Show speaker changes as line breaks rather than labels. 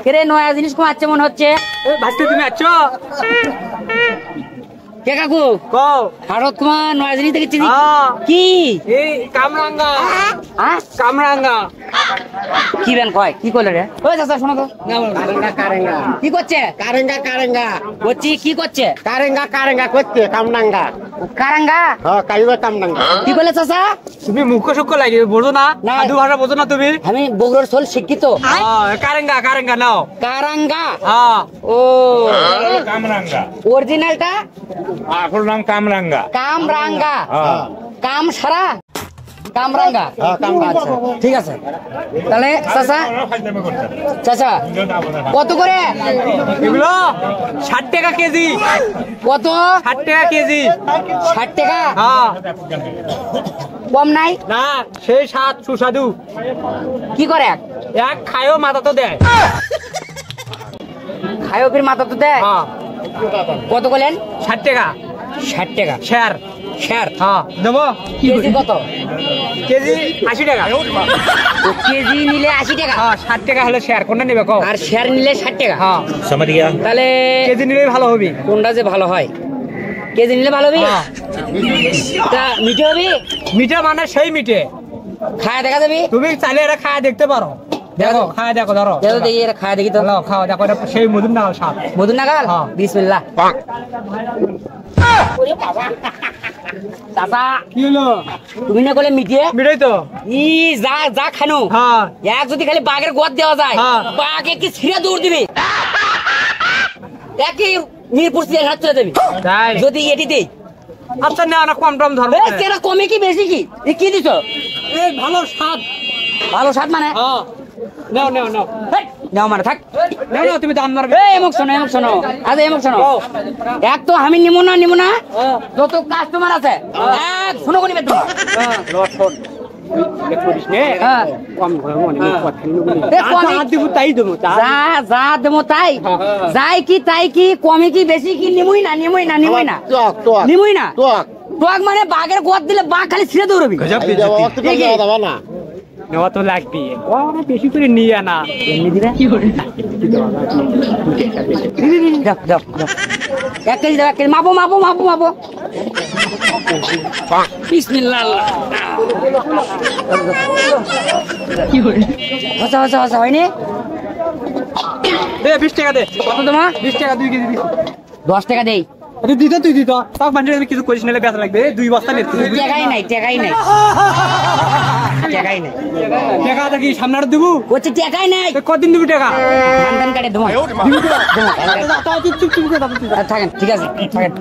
কেরে নয়া জিনিস কমাচ্ছে মনে হচ্ছে।
ভাবতে তুমি আছো
কে কাকু
কও
ভারত তোমার নয়া জিনিস দেখেছি কি
এই কামরাঙ্গা
কামরাঙ্গা
কি বেন কয় কি কইলে রে? ওই চাচা শোনো তো।
কারেঙ্গা কারেঙ্গা
কি করছে?
কারেঙ্গা কারেঙ্গা
বলছি কি করছে?
কারেঙ্গা কারেঙ্গা করছে কামরাঙ্গা
কারাঙ্গা
হ্যাঁ কাইবা কামরাঙ্গা
কি বলে চাচা?
তুমি মুখ্য সূক্ষ্ম লাগে বোঝো না?
না।
সাধু ভাষা বোঝো না তুমি?
আমি বগুড়ার সোল শিক্ষিত।
কারেঙ্গা কারেঙ্গা নাও।
কারাঙ্গা
হ্যাঁ
ও
কামরাঙ্গা
অরিজিনালটা
আসল নাম কামরাঙ্গা
কামরাঙ্গা
হ্যাঁ
কাম সারা কামরাঙ্গা
কামরাঙ্গা।
আচ্ছা, ঠিক আছে তাহলে চাচা চাচা কত করে
এগুলো 60 টাকা কেজি।
কত?
60 টাকা কেজি।
60 টাকা
হ্যাঁ
কম নাই?
না সেই স্বাদ সুস্বাদু।
কি করে
এক খায়ও মাথা তো দেয়।
খায়ও ফির মাথা তো দেয়।
হ্যাঁ
কত বলেন?
60 টাকা
60 টাকা
শেয়ার।
শেয়ার
হ্যাঁ দেবো।
কেজি কত?
কেজি 80 টাকা।
তো কেজি নিলে 80 টাকা
হ্যাঁ 60 টাকা হলে শেয়ার কোনটা নেবে কও?
আর শেয়ার নিলে 60 টাকা।
হ্যাঁ
समझ गया
তাহলে
কেজি নিলেই ভালো হবে।
কোনটা যে ভালো হয়? কেজি নিলে ভালো হবে।
হ্যাঁ।
তা মিঠে হবে?
মিঠে মানে সেই মিঠে।
খায়া দেখা যাবে?
তুমি চাইলে এটা খায় দেখতে পারো। দেখো খায় দেখো ধরো।
দেখো দেখি এটা খায়া দেখি তো।
নাও, খাও দেখো এটা সেই মধুর নাগাল স্বাদ।
মধুর নাগাল?
হ্যাঁ।
বিসমিল্লাহ। চাচা
কি হলো?
তুমি না বলে মিঠে?
মিঠাই তো।
ই যা যা খানো
হ্যাঁ
এক যদি খালি বাঘের গোদ দেওয়া যায়
হ্যাঁ।
বাঘে কি ছিঁড়ে দৌড় দিবে একই মিরপুর দিয়ে হাত চলে যাবি
তাই
যদি এটি দেই।
আচ্ছা না না কম টম ধরো।
তেরা কমে কি বেশি কি এ কি দিছো?
এই ভালো স্বাদ।
ভালো স্বাদ মানে
হ্যাঁ নাও নাও নাও
হেই, নাও মানে থাক।
নাও নাও তুমি দাম মারবে।
এই এমক শোনো এমক শোনো আজ এমক শোনো এক তো আমি নিমো না যত কাস্টমার আছে এক শোনো কোনি বেতন
লটফট করিস নে।
হ্যাঁ
কম ঘর মনে কথা
এ কমে
হাত দিব তাই দেবো তা।
যা যা দেবো তাই যাই কি তাই কি কমে কি বেশি কি নিমুই না
টক টক
নিমুই না
টক
টক মানে বাঘের গোদ দিলে বাঘ খালি ছিঁড়ে দৌড়বি
এই দেওয়া অত টাকা দাও না
নেওয়া তো লাগবে। ওরা বেশি করে নিয়ে আনা।
এমনি দিবে কি করে দাও দাও দাও 1 কেজি দাও 1 কেজি মাপো বিসমিল্লাহ কি করে হসা হয়নি?
দে 20 টাকা দে।
কত তোমার?
20 টাকা 2 কেজি দিস।
10 টাকা দেই।
তুই দিত তাও বান্ডিলে কিছু করিস নালে বেচা লাগবে। 2 বস্তা নিতে।
টাকাই নাই টাকা
কি সামনে আর দেবো?
বলছি টাকাই নাই।
কতদিন দিবি টাকা?
ধান কাটে তোমার
চুপ
থাকেন ঠিক আছে থাকেন